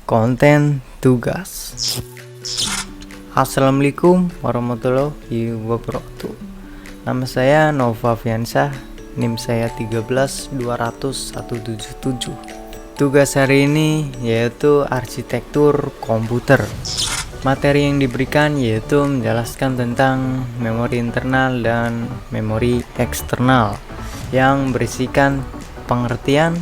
Konten tugas. Assalamualaikum warahmatullahi wabarakatuh. Nama saya Nova Fiansyah, NIM saya 13200-177. Tugas hari ini yaitu arsitektur komputer. Materi yang diberikan yaitu menjelaskan tentang memori internal dan memori eksternal yang berisikan pengertian,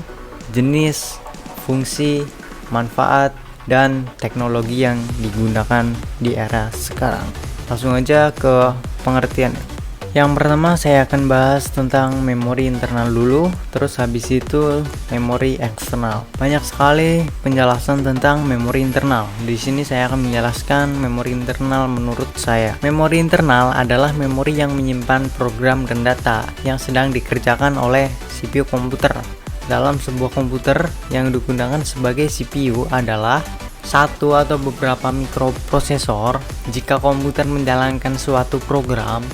jenis, fungsi, manfaat, dan teknologi yang digunakan di era sekarang. Langsung aja ke pengertian. Yang pertama saya akan bahas tentang memori internal dulu, terus habis itu memori eksternal. Banyak sekali penjelasan tentang memori internal. Di sini saya akan menjelaskan memori internal menurut saya. Memori internal adalah memori yang menyimpan program dan data yang sedang dikerjakan oleh CPU komputer. Dalam sebuah komputer yang digunakan sebagai CPU adalah satu atau beberapa mikroprosesor. Jika komputer menjalankan suatu program,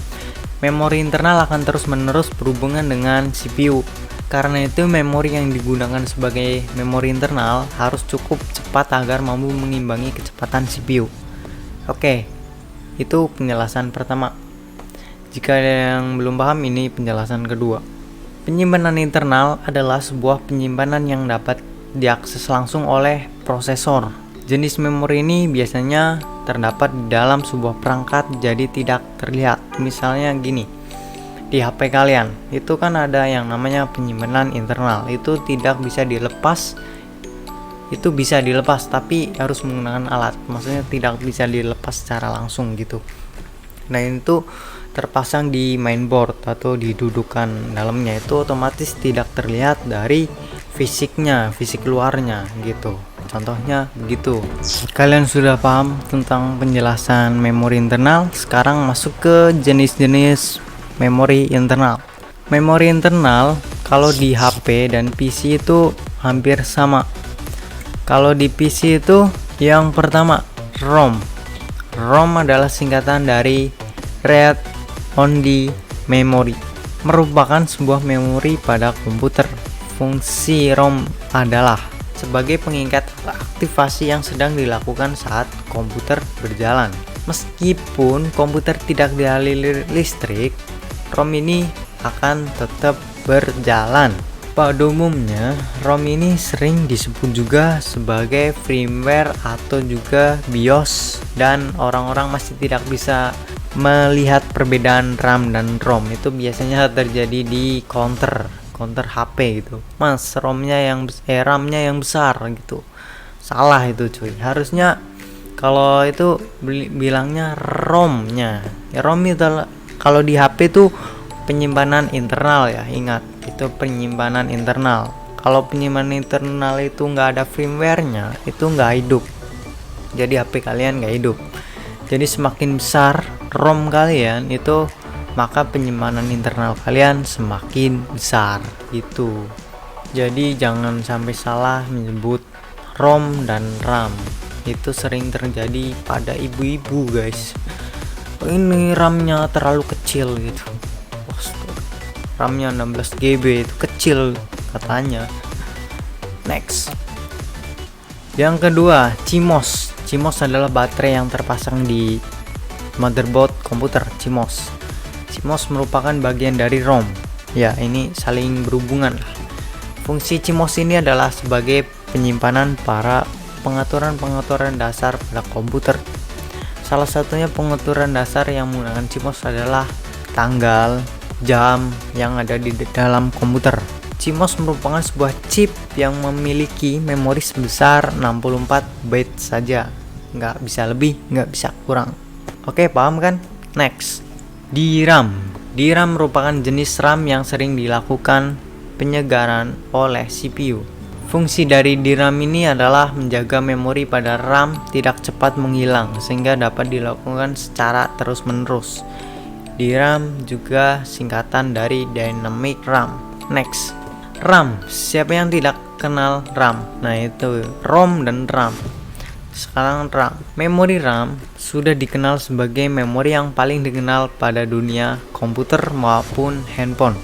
memori internal akan terus-menerus berhubungan dengan CPU. Karena itu, memori yang digunakan sebagai memori internal harus cukup cepat agar mampu mengimbangi kecepatan CPU. Oke, itu penjelasan pertama. Jika ada yang belum paham, ini penjelasan kedua. Penyimpanan internal adalah sebuah penyimpanan yang dapat diakses langsung oleh prosesor. Jenis memori ini biasanya terdapat di dalam sebuah perangkat jadi tidak terlihat. Misalnya gini, di HP kalian itu kan ada yang namanya penyimpanan internal. Itu tidak bisa dilepas. Itu bisa dilepas tapi harus menggunakan alat. Maksudnya tidak bisa dilepas secara langsung gitu. Nah, itu terpasang di mainboard atau di dudukan dalamnya, itu otomatis tidak terlihat dari fisik luarnya gitu. Contohnya begitu. Kalian sudah paham tentang penjelasan memori internal? Sekarang masuk ke jenis-jenis memori internal. Memori internal kalau di HP dan PC itu hampir sama. Kalau di PC itu yang pertama ROM. ROM adalah singkatan dari Read Only Memory, merupakan sebuah memori pada komputer. Fungsi ROM adalah sebagai pengingat aktivasi yang sedang dilakukan saat komputer berjalan. Meskipun komputer tidak dialiri listrik, ROM ini akan tetap berjalan. Pada umumnya, ROM ini sering disebut juga sebagai firmware atau juga BIOS, dan orang-orang masih tidak bisa melihat perbedaan RAM dan ROM. Itu biasanya terjadi di counter HP gitu. Mas, RAM-nya yang besar gitu. Salah itu cuy. Harusnya kalau itu bilangnya ROM-nya. Ya, ROM itu kalau di HP itu penyimpanan internal ya. Ingat, itu penyimpanan internal. Kalau penyimpanan internal itu nggak ada firmware-nya, itu nggak hidup. Jadi HP kalian nggak hidup. Jadi semakin besar ROM kalian itu, maka penyimpanan internal kalian semakin besar gitu. Jadi jangan sampai salah menyebut ROM dan RAM. Itu sering terjadi pada ibu-ibu guys. Ini RAM-nya terlalu kecil gitu. RAM-nya 16 GB itu kecil katanya. Next. Yang kedua, CMOS. CMOS adalah baterai yang terpasang di motherboard komputer. CMOS merupakan bagian dari ROM. Ya, ini saling berhubungan lah. Fungsi CMOS ini adalah sebagai penyimpanan para pengaturan dasar pada komputer. Salah satunya pengaturan dasar yang menggunakan CMOS adalah tanggal, jam yang ada di dalam komputer. CMOS merupakan sebuah chip yang memiliki memori sebesar 64 byte saja. Nggak bisa lebih, nggak bisa kurang. Oke, paham kan? Next. DRAM. DRAM merupakan jenis RAM yang sering dilakukan penyegaran oleh CPU. Fungsi dari DRAM ini adalah menjaga memori pada RAM tidak cepat menghilang sehingga dapat dilakukan secara terus-menerus. DRAM juga singkatan dari Dynamic RAM. Next. RAM. Siapa yang tidak kenal RAM? Nah, itu ROM dan RAM. Sekarang RAM. Memori RAM sudah dikenal sebagai memori yang paling dikenal pada dunia komputer maupun handphone.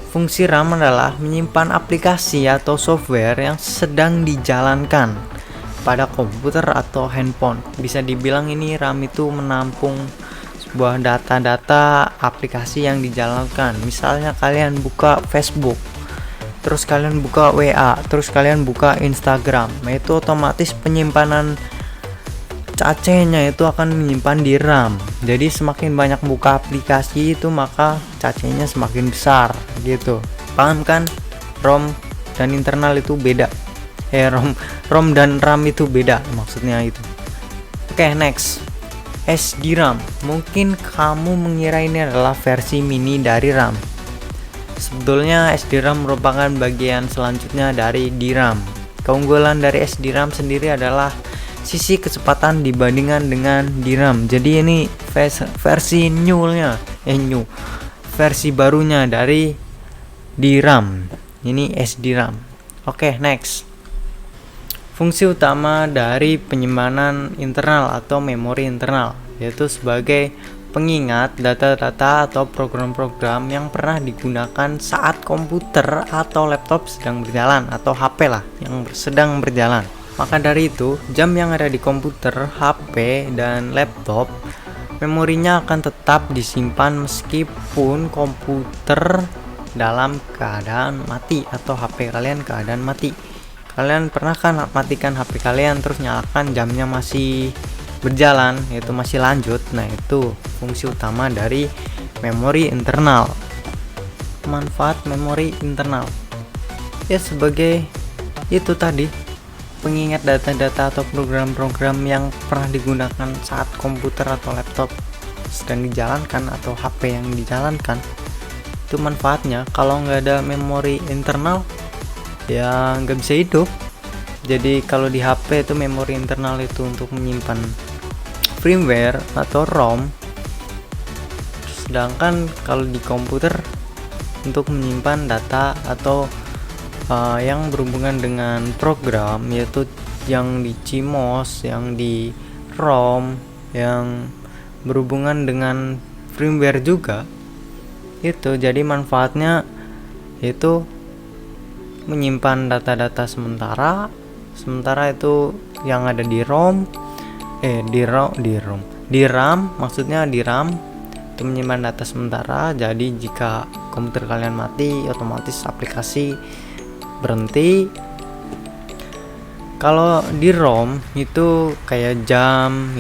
Fungsi RAM adalah menyimpan aplikasi atau software yang sedang dijalankan. pada komputer atau handphone. Bisa dibilang ini RAM itu menampung sebuah data-data aplikasi yang dijalankan. Misalnya kalian buka Facebook, terus kalian buka WA, terus kalian buka Instagram, nah itu otomatis penyimpanan cacenya itu akan menyimpan di RAM. Jadi semakin banyak buka aplikasi itu maka cacenya semakin besar gitu. Paham kan? ROM dan internal itu beda. ROM dan RAM itu beda, maksudnya itu. Oke, next. SDRAM. Mungkin kamu mengira ini adalah versi mini dari RAM. Sebetulnya SDRAM merupakan bagian selanjutnya dari DRAM. Keunggulan dari SDRAM sendiri adalah sisi kecepatan dibandingkan dengan DRAM. Jadi ini versi versi barunya dari DRAM. Ini SDRAM. Oke, next. Fungsi utama dari penyimpanan internal atau memori internal yaitu sebagai pengingat data-data atau program-program yang pernah digunakan saat komputer atau laptop sedang berjalan, atau HP lah yang sedang berjalan. Maka dari itu, jam yang ada di komputer, HP, dan laptop, memorinya akan tetap disimpan meskipun komputer dalam keadaan mati atau HP kalian keadaan mati. Kalian pernah kan matikan HP kalian terus nyalakan jamnya masih berjalan, yaitu masih lanjut. Nah, itu fungsi utama dari memori internal. Manfaat memori internal ya sebagai itu tadi, pengingat data-data atau program-program yang pernah digunakan saat komputer atau laptop sedang dijalankan atau HP yang dijalankan. Itu manfaatnya. Kalau nggak ada memori internal ya nggak bisa hidup. Jadi kalau di HP itu memori internal itu untuk menyimpan firmware atau ROM, sedangkan kalau di komputer untuk menyimpan data atau yang berhubungan dengan program, yaitu yang di CMOS, yang di ROM, yang berhubungan dengan firmware juga. Itu jadi manfaatnya itu menyimpan data-data sementara itu yang ada di ROM, di RAM, maksudnya di RAM itu menyimpan data sementara. Jadi jika komputer kalian mati, otomatis aplikasi berhenti. Kalau di ROM itu kayak jam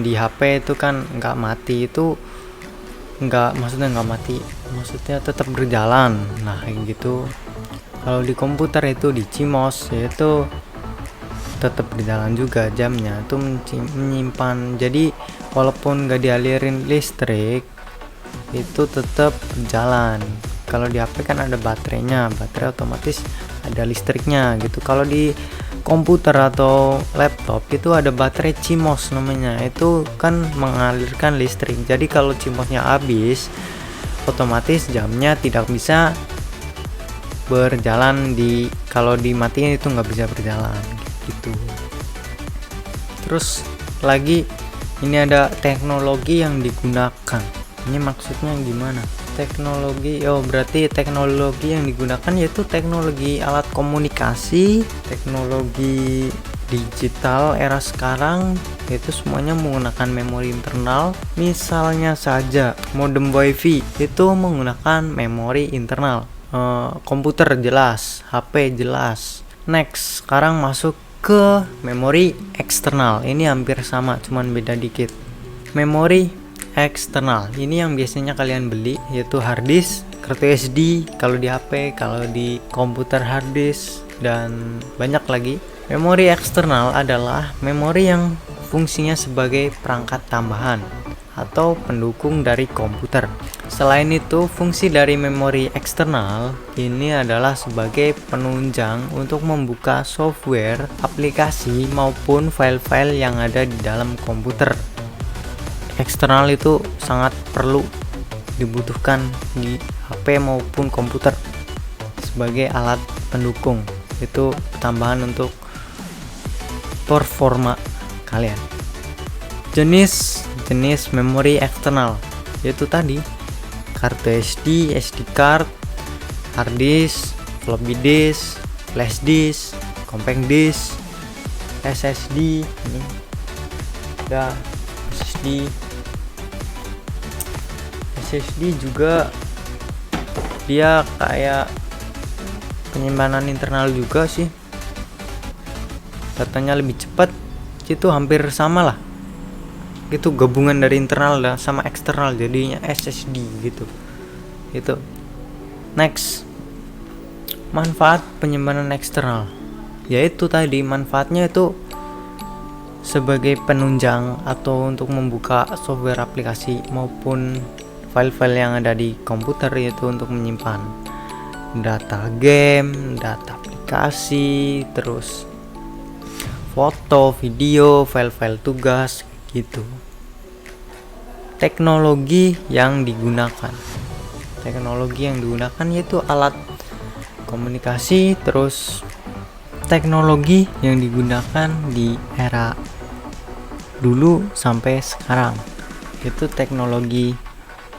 di HP itu kan nggak mati, itu maksudnya tetap berjalan. Nah kayak gitu. Kalau di komputer itu di CMOS yaitu tetap berjalan juga jamnya, itu menyimpan. Jadi walaupun nggak dialirin listrik itu tetap berjalan. Kalau di HP kan ada baterai otomatis ada listriknya gitu. Kalau di komputer atau laptop itu ada baterai CMOS namanya, itu kan mengalirkan listrik. Jadi kalau CMOSnya habis, otomatis jamnya tidak bisa berjalan. Kalau dimatiin itu nggak bisa berjalan gitu. Terus lagi ini ada teknologi yang digunakan. Ini maksudnya gimana? Berarti teknologi yang digunakan yaitu teknologi alat komunikasi, teknologi digital era sekarang, itu semuanya menggunakan memori internal. Misalnya saja modem WiFi itu menggunakan memori internal. Komputer jelas, HP jelas. Next, sekarang masuk ke memori eksternal. Ini hampir sama, cuman beda dikit. Memori eksternal ini yang biasanya kalian beli, yaitu hard disk, kartu SD kalau di HP, kalau di komputer hard disk, dan banyak lagi. Memori eksternal adalah memori yang fungsinya sebagai perangkat tambahan atau pendukung dari komputer. Selain itu, fungsi dari memori eksternal ini adalah sebagai penunjang untuk membuka software, aplikasi maupun file-file yang ada di dalam komputer. Eksternal itu sangat perlu dibutuhkan di HP maupun komputer sebagai alat pendukung, itu tambahan untuk performa kalian. Jenis memori eksternal yaitu tadi kartu SD, SD card, hard disk, floppy disk, flash disk, compact disk, SSD ini ada SSD juga dia kayak penyimpanan internal juga sih, datanya lebih cepat, itu hampir sama lah, itu gabungan dari internal dan sama eksternal jadinya SSD gitu. Itu next, manfaat penyimpanan eksternal, yaitu tadi manfaatnya itu sebagai penunjang atau untuk membuka software aplikasi maupun file-file yang ada di komputer, yaitu untuk menyimpan data game, data aplikasi, terus foto, video, file-file tugas gitu. Teknologi yang digunakan yaitu alat komunikasi, terus teknologi yang digunakan di era dulu sampai sekarang itu teknologi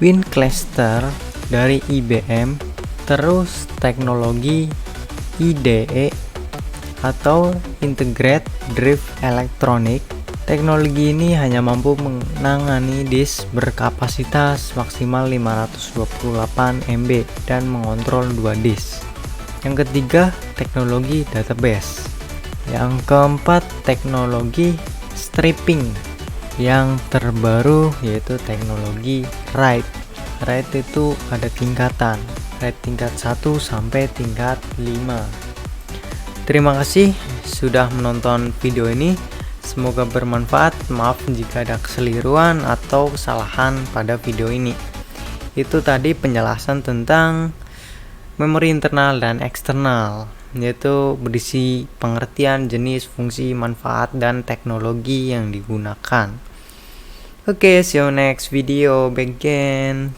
WinCluster dari IBM, terus teknologi IDE atau Integrated Drive Electronic. Teknologi ini hanya mampu menangani disk berkapasitas maksimal 528 MB dan mengontrol 2 disk. Yang ketiga, teknologi database. Yang keempat, teknologi stripping. Yang terbaru yaitu teknologi RAID. RAID itu ada tingkatan, RAID tingkat 1 sampai tingkat 5. Terima kasih sudah menonton video ini. Semoga bermanfaat. Maaf jika ada keseliruan atau kesalahan pada video ini. Itu tadi penjelasan tentang memori internal dan eksternal, yaitu berisi pengertian jenis, fungsi, manfaat, dan teknologi yang digunakan. Oke, see you next video. Begin.